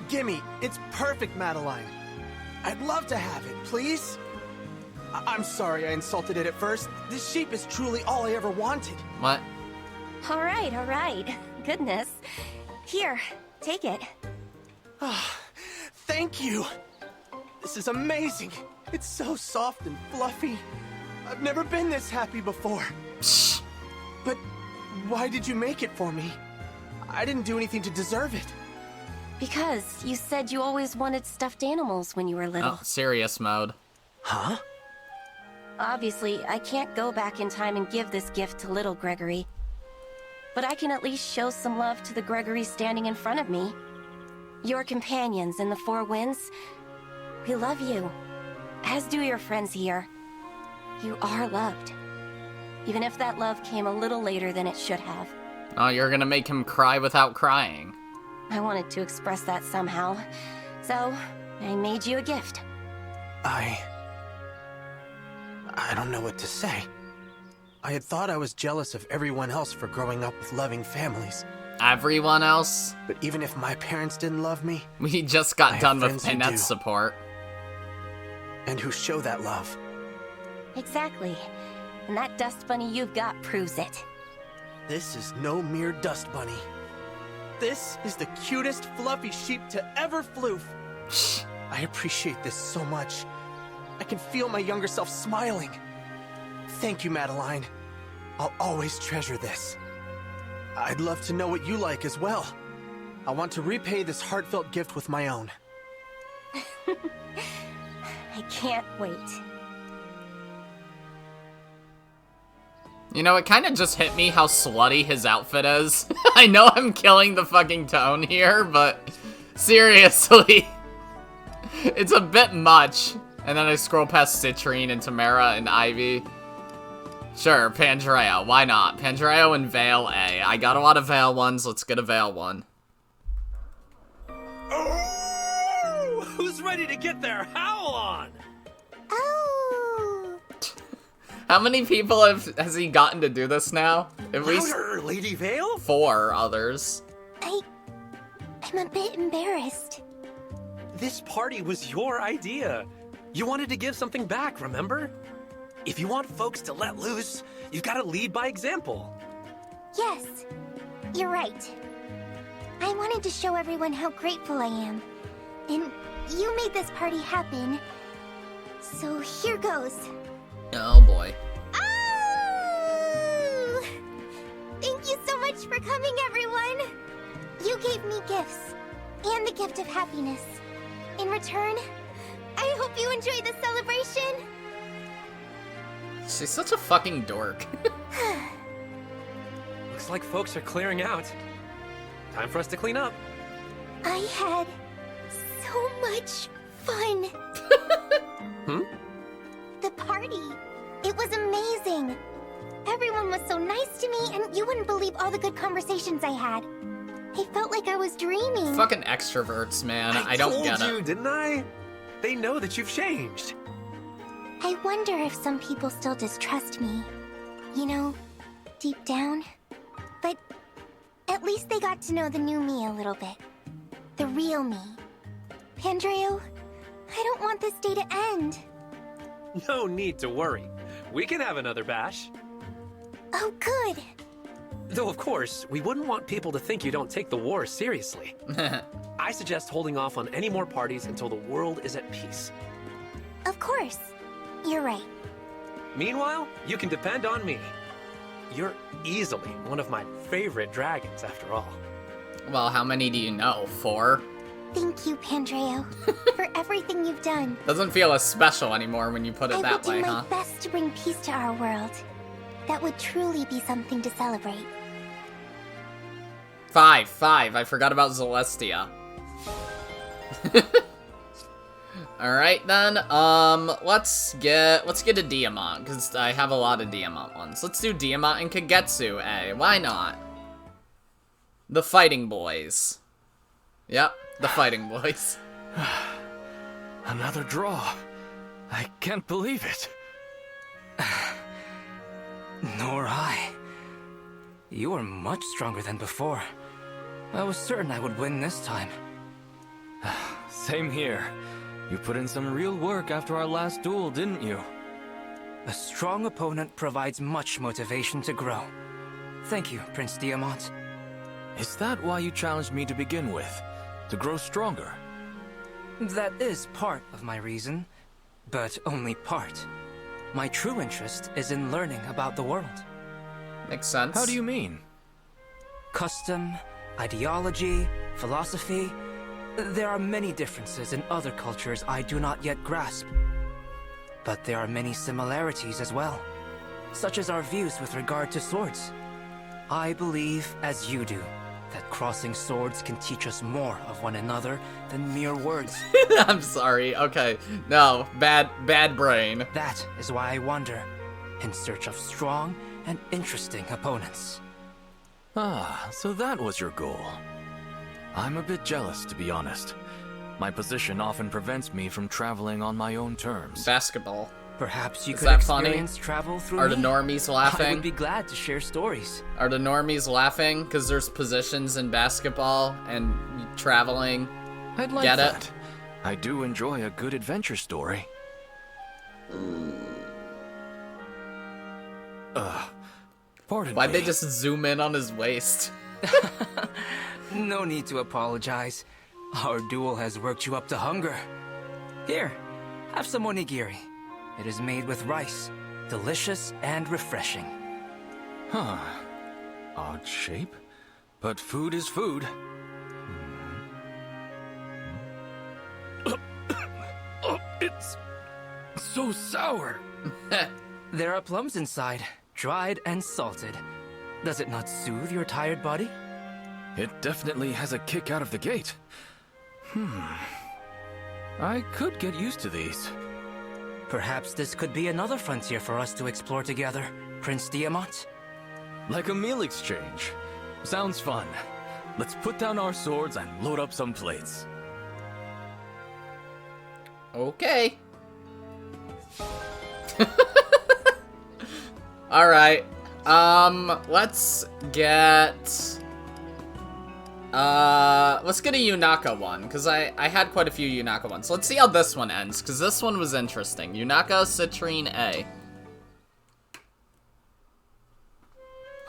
Gimme! It's perfect, Madeline. I'd love to have it, please. I'm sorry I insulted it at first. This sheep is truly all I ever wanted. What? All right. Goodness. Here, take it. Thank you. This is amazing. It's so soft and fluffy. I've never been this happy before. Shh. But why did you make it for me? I didn't do anything to deserve it. Because you said you always wanted stuffed animals when you were little. Oh, serious mode. Huh? Obviously, I can't go back in time and give this gift to little Gregory. But I can at least show some love to the Gregorys standing in front of me. Your companions in the Four Winds. We love you. As do your friends here. You are loved. Even if that love came a little later than it should have. Oh, you're gonna make him cry without crying. I wanted to express that somehow. So, I made you a gift. I don't know what to say. I had thought I was jealous of everyone else for growing up with loving families. Everyone else? But even if my parents didn't love me, We just got I done have with friends who do. Pinette's support. and who show that love. Exactly. And that dust bunny you've got proves it. This is no mere dust bunny. This is the cutest fluffy sheep to ever floof. I appreciate this so much. I can feel my younger self smiling. Thank you, Madeline. I'll always treasure this. I'd love to know what you like as well. I want to repay this heartfelt gift with my own. I can't wait. You know, it kind of just hit me how slutty his outfit is. I know I'm killing the fucking tone here, but seriously, it's a bit much. And then I scroll past Citrine and Tamara and Ivy. Sure, Pandreo, why not? Pandreo and Veil A. I got a lot of Veil ones, let's get a Veil one. Oh! Who's ready to get their howl on? Oh! How many people has he gotten to do this now? At least Louder, Lady Veil? 4 others. I'm a bit embarrassed. This party was your idea. You wanted to give something back, remember? If you want folks to let loose, you've got to lead by example. Yes, you're right. I wanted to show everyone how grateful I am. And you made this party happen. So here goes. Oh boy. Oh! Thank you so much for coming, everyone! You gave me gifts, and the gift of happiness. In return, I hope you enjoy the celebration. She's such a fucking dork. Looks like folks are clearing out. Time for us to clean up. I had so much fun. The party. It was amazing. Everyone was so nice to me, and you wouldn't believe all the good conversations I had. I felt like I was dreaming. Fucking extroverts, man. I don't get told you, it. didn't I? They know that you've changed. I wonder if some people still distrust me. You know, deep down. But at least they got to know the new me a little bit. The real me. Pandreo, I don't want this day to end. No need to worry. We can have another bash. Oh, good. Though, of course, we wouldn't want people to think you don't take the war seriously. I suggest holding off on any more parties until the world is at peace. Of course. You're right. Meanwhile, you can depend on me. You're easily one of my favorite dragons, after all. Well, how many do you know? 4? Thank you, Pandreo, for everything you've done. Doesn't feel as special anymore when you put it that way, I will do huh? my best to bring peace to our world. That would truly be something to celebrate. 5. I forgot about Celestia. Alright then, let's get a Diamant, because I have a lot of Diamant ones. Let's do Diamant and Kagetsu, why not? The Fighting Boys. Yep, the Fighting Boys. Another draw. I can't believe it. Nor I. You are much stronger than before. I was certain I would win this time. Same here. You put in some real work after our last duel, didn't you? A strong opponent provides much motivation to grow. Thank you, Prince Diamant. Is that why you challenged me to begin with? To grow stronger? That is part of my reason, but only part. My true interest is in learning about the world. Makes sense. How do you mean? Custom, ideology, philosophy, There are many differences in other cultures I do not yet grasp. But there are many similarities as well, such as our views with regard to swords. I believe, as you do, that crossing swords can teach us more of one another than mere words. I'm sorry, okay. No, bad brain. That is why I wander, in search of strong and interesting opponents. Ah, so that was your goal. I'm a bit jealous, to be honest. My position often prevents me from traveling on my own terms. Basketball. Perhaps you Is could that funny? experience travel through Are me. the normies laughing? I would be glad to share stories. Are the normies laughing because there's positions in basketball and traveling? I'd like Get that. it? I do enjoy a good adventure story. Pardon Why'd me. they just zoom in on his waist? No need to apologize. Our duel has worked you up to hunger. Here, have some onigiri. It is made with rice, delicious and refreshing. Huh. Odd shape, but food is food. Oh, it's so sour. There are plums inside, dried and salted. Does it not soothe your tired body? It definitely has a kick out of the gate. I could get used to these. Perhaps this could be another frontier for us to explore together, Prince Diamant. Like a meal exchange. Sounds fun. Let's put down our swords and load up some plates. Okay. Alright. Let's get a Yunaka one, because I had quite a few Yunaka ones. Let's see how this one ends, because this one was interesting. Yunaka Citrine A.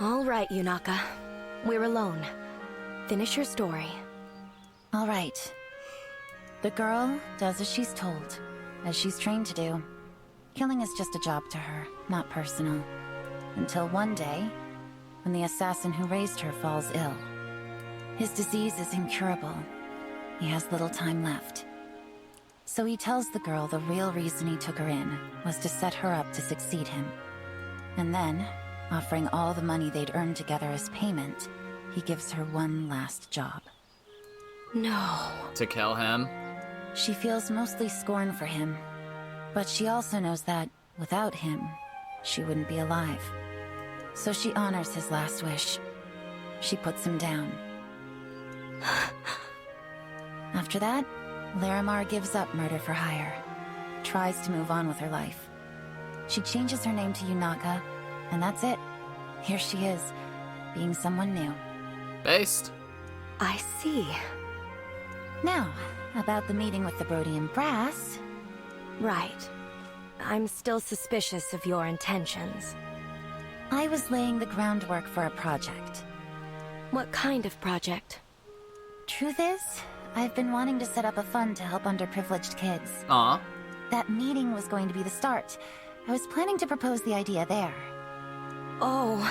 All right, Yunaka. We're alone. Finish your story. All right. The girl does as she's told, as she's trained to do. Killing is just a job to her, not personal. Until one day, when the assassin who raised her falls ill. His disease is incurable. He has little time left. So he tells the girl the real reason he took her in was to set her up to succeed him. And then, offering all the money they'd earned together as payment, he gives her one last job. No. To kill him? She feels mostly scorn for him, but she also knows that, without him, she wouldn't be alive. So she honors his last wish. She puts him down. After that, Larimar gives up murder for hire, tries to move on with her life. She changes her name to Yunaka, and that's it. Here she is, being someone new. Based. I see. Now, about the meeting with the Brodian brass. Right. I'm still suspicious of your intentions. I was laying the groundwork for a project. What kind of project? Truth is, I've been wanting to set up a fund to help underprivileged kids. Aw. That meeting was going to be the start. I was planning to propose the idea there. Oh,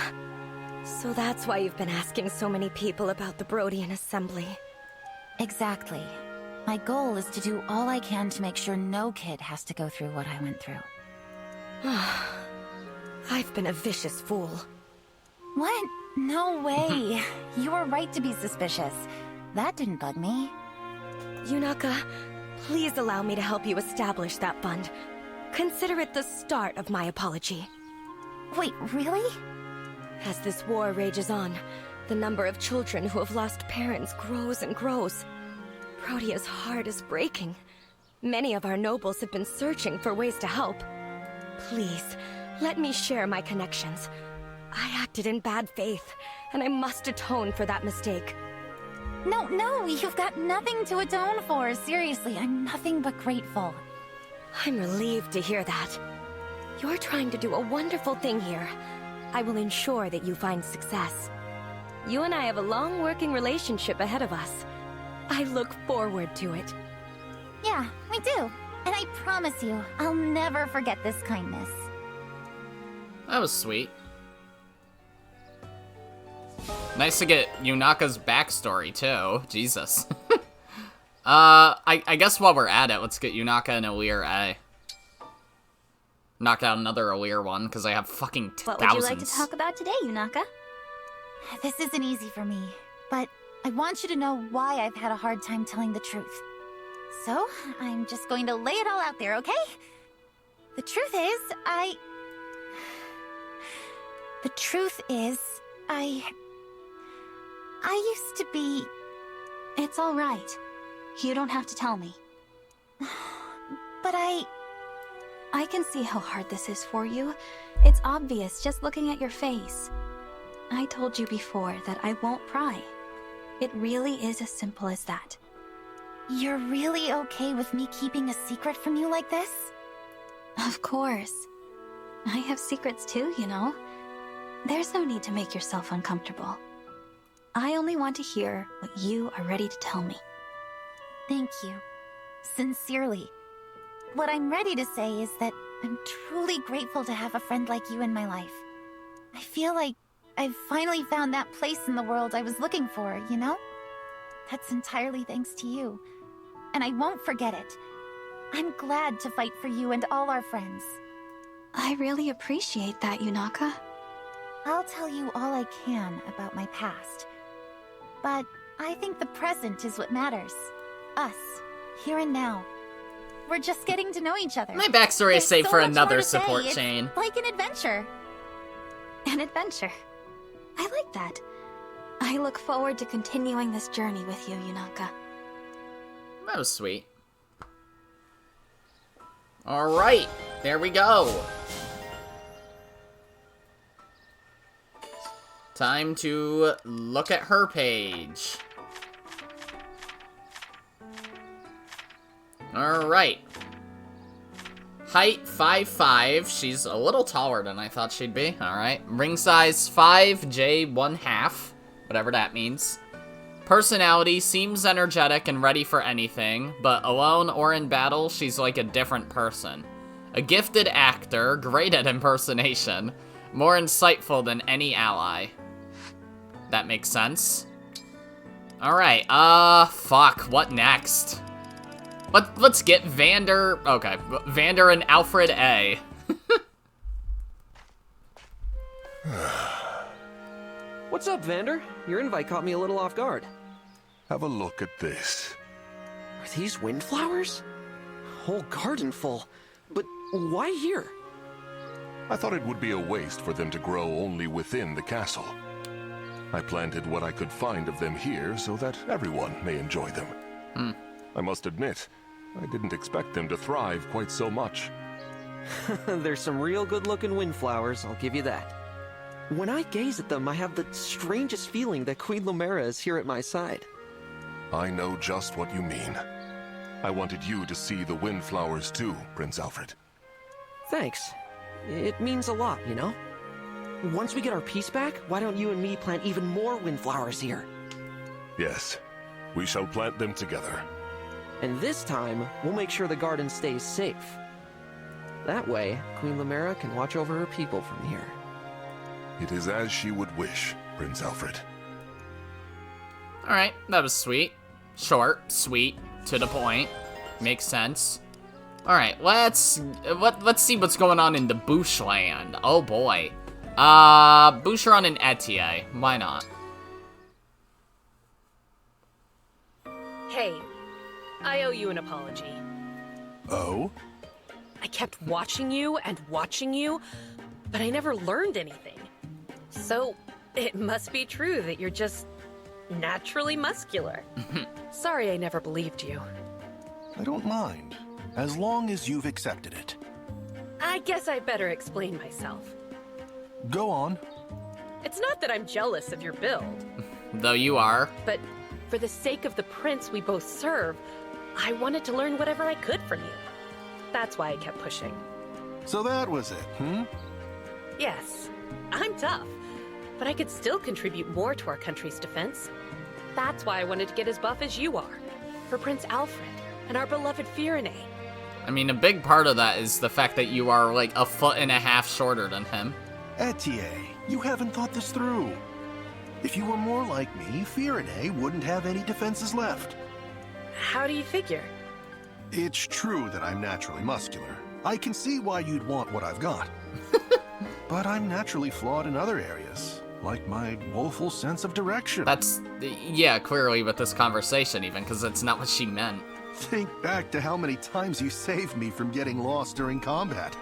so that's why you've been asking so many people about the Brodian Assembly. Exactly. My goal is to do all I can to make sure no kid has to go through what I went through. I've been a vicious fool. What? No way. You were right to be suspicious. That didn't bug me. Yunaka, please allow me to help you establish that fund. Consider it the start of my apology. Wait, really? As this war rages on, the number of children who have lost parents grows and grows. Prodia's heart is breaking. Many of our nobles have been searching for ways to help. Please, let me share my connections. I acted in bad faith, and I must atone for that mistake. No, you've got nothing to atone for. Seriously, I'm nothing but grateful. I'm relieved to hear that. You're trying to do a wonderful thing here. I will ensure that you find success. You and I have a long working relationship ahead of us. I look forward to it. Yeah, we do. And I promise you, I'll never forget this kindness. That was sweet. Nice to get Yunaka's backstory, too. Jesus. I guess while we're at it, let's get Yunaka and Alir A. Knock out another Alir one, because I have fucking What thousands. would you like to talk about today, Yunaka? This isn't easy for me, but I want you to know why I've had a hard time telling the truth. So, I'm just going to lay it all out there, okay? The truth is, I used to be... It's all right. You don't have to tell me. But I can see how hard this is for you. It's obvious just looking at your face. I told you before that I won't pry. It really is as simple as that. You're really okay with me keeping a secret from you like this? Of course. I have secrets too, you know. There's no need to make yourself uncomfortable. I only want to hear what you are ready to tell me. Thank you. Sincerely. What I'm ready to say is that I'm truly grateful to have a friend like you in my life. I feel like I've finally found that place in the world I was looking for, you know? That's entirely thanks to you. And I won't forget it. I'm glad to fight for you and all our friends. I really appreciate that, Yunaka. I'll tell you all I can about my past. But I think the present is what matters. Us, here and now. We're just getting to know each other. My backstory is saved for another support chain. It's like an adventure. An adventure. I like that. I look forward to continuing this journey with you, Yunaka. That was sweet. Alright, there we go. Time to look at her page. Alright. Height 5'5". She's a little taller than I thought she'd be. Alright. Ring size 5J1/2. Whatever that means. Personality seems energetic and ready for anything, but alone or in battle, she's like a different person. A gifted actor, great at impersonation, more insightful than any ally. That makes sense. Alright, fuck, what next? Let's get Vander, okay, Vander and Alfred A. What's up, Vander? Your invite caught me a little off guard. Have a look at this. Are these windflowers? Whole garden full. But why here? I thought it would be a waste for them to grow only within the castle. I planted what I could find of them here so that everyone may enjoy them. I must admit, I didn't expect them to thrive quite so much. There's some real good-looking windflowers, I'll give you that. When I gaze at them, I have the strangest feeling that Queen Lumera is here at my side. I know just what you mean. I wanted you to see the windflowers too, Prince Alfred. Thanks. It means a lot, you know? Once we get our peace back, why don't you and me plant even more windflowers here? Yes, we shall plant them together. And this time, we'll make sure the garden stays safe. That way, Queen Lumera can watch over her people from here. It is as she would wish, Prince Alfred. Alright, that was sweet. Short, sweet, to the point. Makes sense. Alright, let's see what's going on in the Bushland. Oh boy. Boucheron and Etier. Why not? Hey, I owe you an apology. Oh? I kept watching you and watching you, but I never learned anything. So, it must be true that you're just naturally muscular. Sorry I never believed you. I don't mind, as long as you've accepted it. I guess I better explain myself. Go on. It's not that I'm jealous of your build. Though you are. But for the sake of the prince we both serve, I wanted to learn whatever I could from you. That's why I kept pushing. So that was it, Yes, I'm tough, but I could still contribute more to our country's defense. That's why I wanted to get as buff as you are, for Prince Alfred and our beloved Firene. I mean, a big part of that is the fact that you are like 1.5 feet shorter than him. Etier, you haven't thought this through. If you were more like me, Firene wouldn't have any defenses left. How do you figure? It's true that I'm naturally muscular. I can see why you'd want what I've got. But I'm naturally flawed in other areas, like my woeful sense of direction. That's, yeah, clearly with this conversation even, because that's not what she meant. Think back to how many times you saved me from getting lost during combat.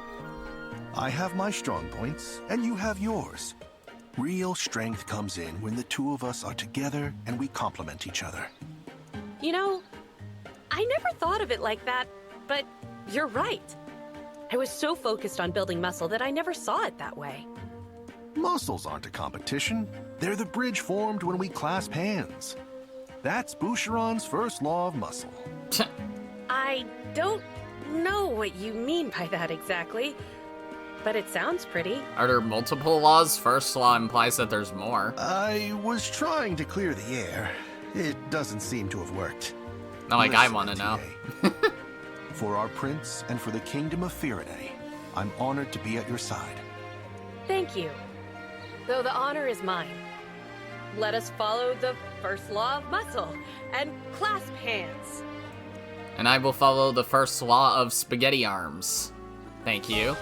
I have my strong points, and you have yours. Real strength comes in when the two of us are together and we complement each other. You know, I never thought of it like that, but you're right. I was so focused on building muscle that I never saw it that way. Muscles aren't a competition. They're the bridge formed when we clasp hands. That's Boucheron's first law of muscle. I don't know what you mean by that exactly, but it sounds pretty. Are there multiple laws? First law implies that there's more. I was trying to clear the air. It doesn't seem to have worked. Not like I want to know. For our prince and for the kingdom of Firene, I'm honored to be at your side. Thank you. Though the honor is mine. Let us follow the first law of muscle and clasp hands. And I will follow the first law of spaghetti arms. Thank you.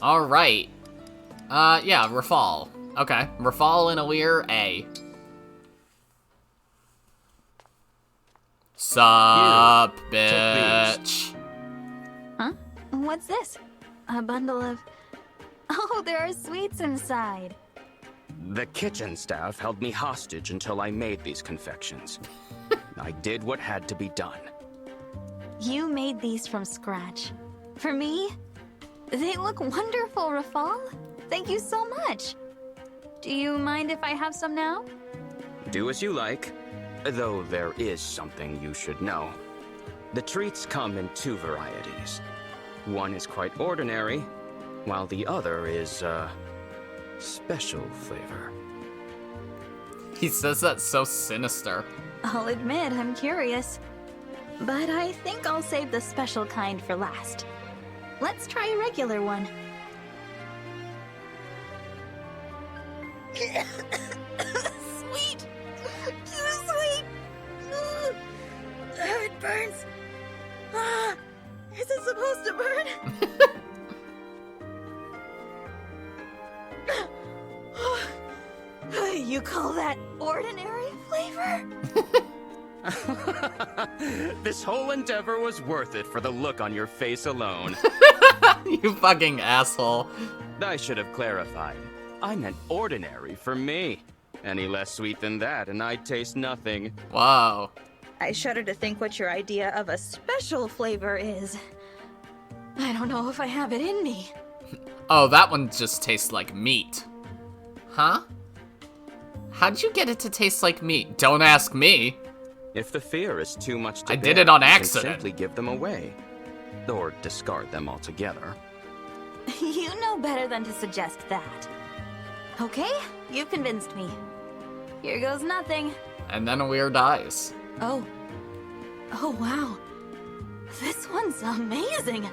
Alright. Yeah, Rafal. Okay, Rafal and Alir, A. Sup, bitch. Huh? What's this? A bundle of... Oh, there are sweets inside. The kitchen staff held me hostage until I made these confections. I did what had to be done. You made these from scratch. For me? They look wonderful, Rafal. Thank you so much. Do you mind if I have some now? Do as you like, though there is something you should know. The treats come in two varieties. One is quite ordinary, while the other is, special flavor. He says that so sinister. I'll admit I'm curious. But I think I'll save the special kind for last. Let's try a regular one. Sweet! Too sweet! It burns! Is it supposed to burn? You call that ordinary flavor? This whole endeavor was worth it for the look on your face alone. You fucking asshole. I should have clarified. I meant ordinary for me. Any less sweet than that, and I'd taste nothing. Wow. I shudder to think what your idea of a special flavor is. I don't know if I have it in me. Oh, that one just tastes like meat. Huh? How'd you get it to taste like meat? Don't ask me. If the fear is too much to I bear, did it on you can accident. simply give them away. Or discard them altogether. You know better than to suggest that. Okay, you've convinced me. Here goes nothing. And then Alir dies. Oh. Oh, wow. This one's amazing.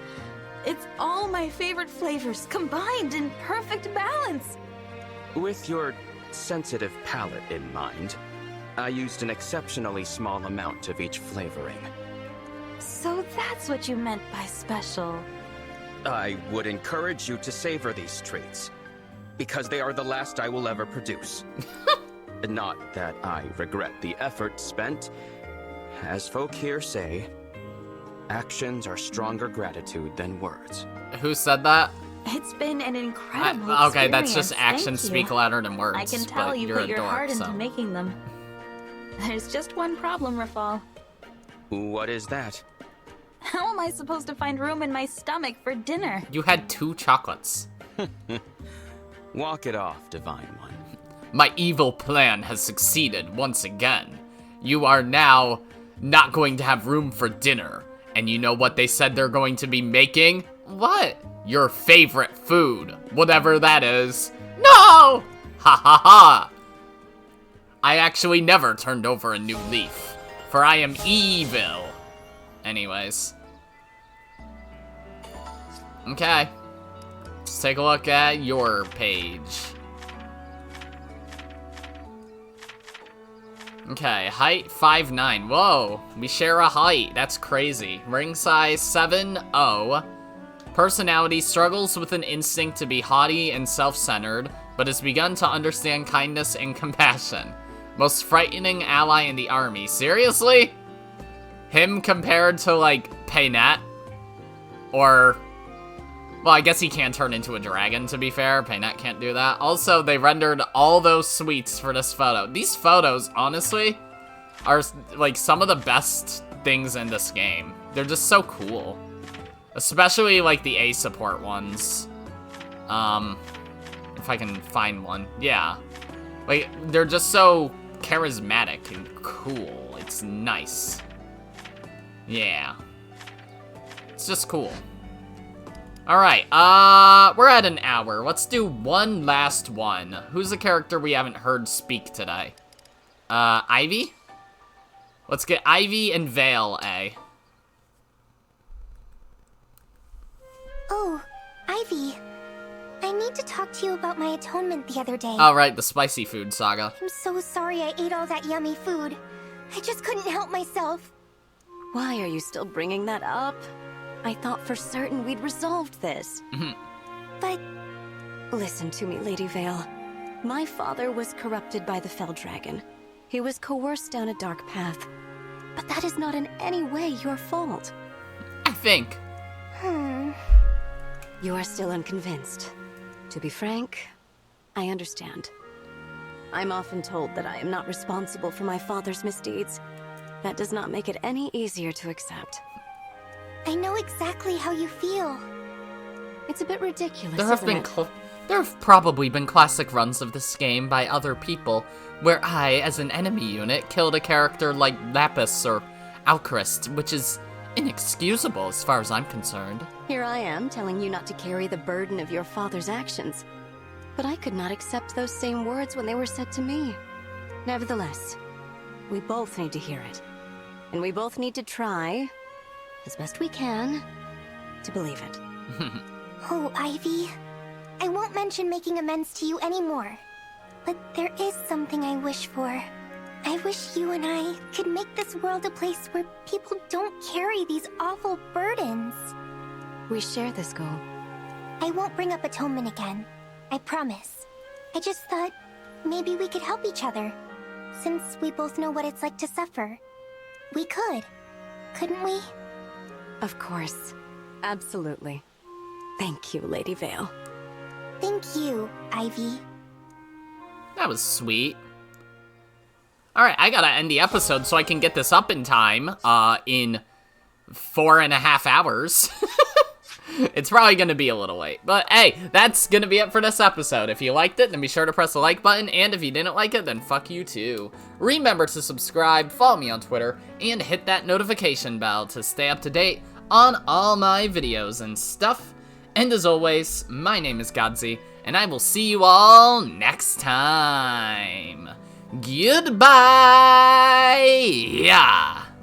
It's all my favorite flavors combined in perfect balance. With your sensitive palate in mind, I used an exceptionally small amount of each flavoring. So that's what you meant by special. I would encourage you to savor these treats, because they are the last I will ever produce. Not that I regret the effort spent. As folk here say, actions are stronger gratitude than words. Who said that? It's been an incredible Okay, that's just experience. actions Thank you. speak louder than words. I can tell but you you're put a your dork, heart into so. making them. There's just one problem, Rafal. What is that? How am I supposed to find room in my stomach for dinner? You had 2 chocolates. Walk it off, Divine One. My evil plan has succeeded once again. You are now not going to have room for dinner. And you know what they said they're going to be making? What? Your favorite food. Whatever that is. No! Ha ha ha! I actually never turned over a new leaf. For I am evil. Anyways. Okay. Let's take a look at your page. Okay, height 5'9". Whoa, we share a height. That's crazy. Ring size 7'0". Personality struggles with an instinct to be haughty and self-centered, but has begun to understand kindness and compassion. Most frightening ally in the army. Seriously? Him compared to, like, Paynette? Or... Well, I guess he can't turn into a dragon, to be fair. Paynette can't do that. Also, they rendered all those sweets for this photo. These photos, honestly, are, like, some of the best things in this game. They're just so cool. Especially, like, the A support ones. If I can find one. Yeah. Like, they're just so charismatic and cool. It's nice. Yeah. It's just cool. Alright, we're at an hour. Let's do one last one. Who's a character we haven't heard speak today? Ivy? Let's get Ivy and Vale A. Oh, Ivy. I need to talk to you about my atonement the other day. Oh, right, the spicy food saga. I'm so sorry I ate all that yummy food. I just couldn't help myself. Why are you still bringing that up? I thought for certain we'd resolved this. But... Listen to me, Lady Vale. My father was corrupted by the Fell Dragon. He was coerced down a dark path. But that is not in any way your fault. I think. You are still unconvinced. To be frank, I understand. I'm often told that I am not responsible for my father's misdeeds. That does not make it any easier to accept. I know exactly how you feel. It's a bit ridiculous, There have probably been classic runs of this game by other people where I, as an enemy unit, killed a character like Lapis or Alchrist, which is inexcusable as far as I'm concerned. Here I am telling you not to carry the burden of your father's actions. But I could not accept those same words when they were said to me. Nevertheless, we both need to hear it. And we both need to try, as best we can, to believe it. Oh, Ivy. I won't mention making amends to you anymore. But there is something I wish for. I wish you and I could make this world a place where people don't carry these awful burdens. We share this goal. I won't bring up atonement again. I promise. I just thought maybe we could help each other. Since we both know what it's like to suffer. We could. Couldn't we? Of course. Absolutely. Thank you, Lady Vale. Thank you, Ivy. That was sweet. Alright, I gotta end the episode so I can get this up in time, in 4.5 hours. It's probably gonna be a little late, but hey, that's gonna be it for this episode. If you liked it, then be sure to press the like button, and if you didn't like it, then fuck you too. Remember to subscribe, follow me on Twitter, and hit that notification bell to stay up to date on all my videos and stuff. And as always, my name is Godzi, and I will see you all next time. Goodbye! Yeah!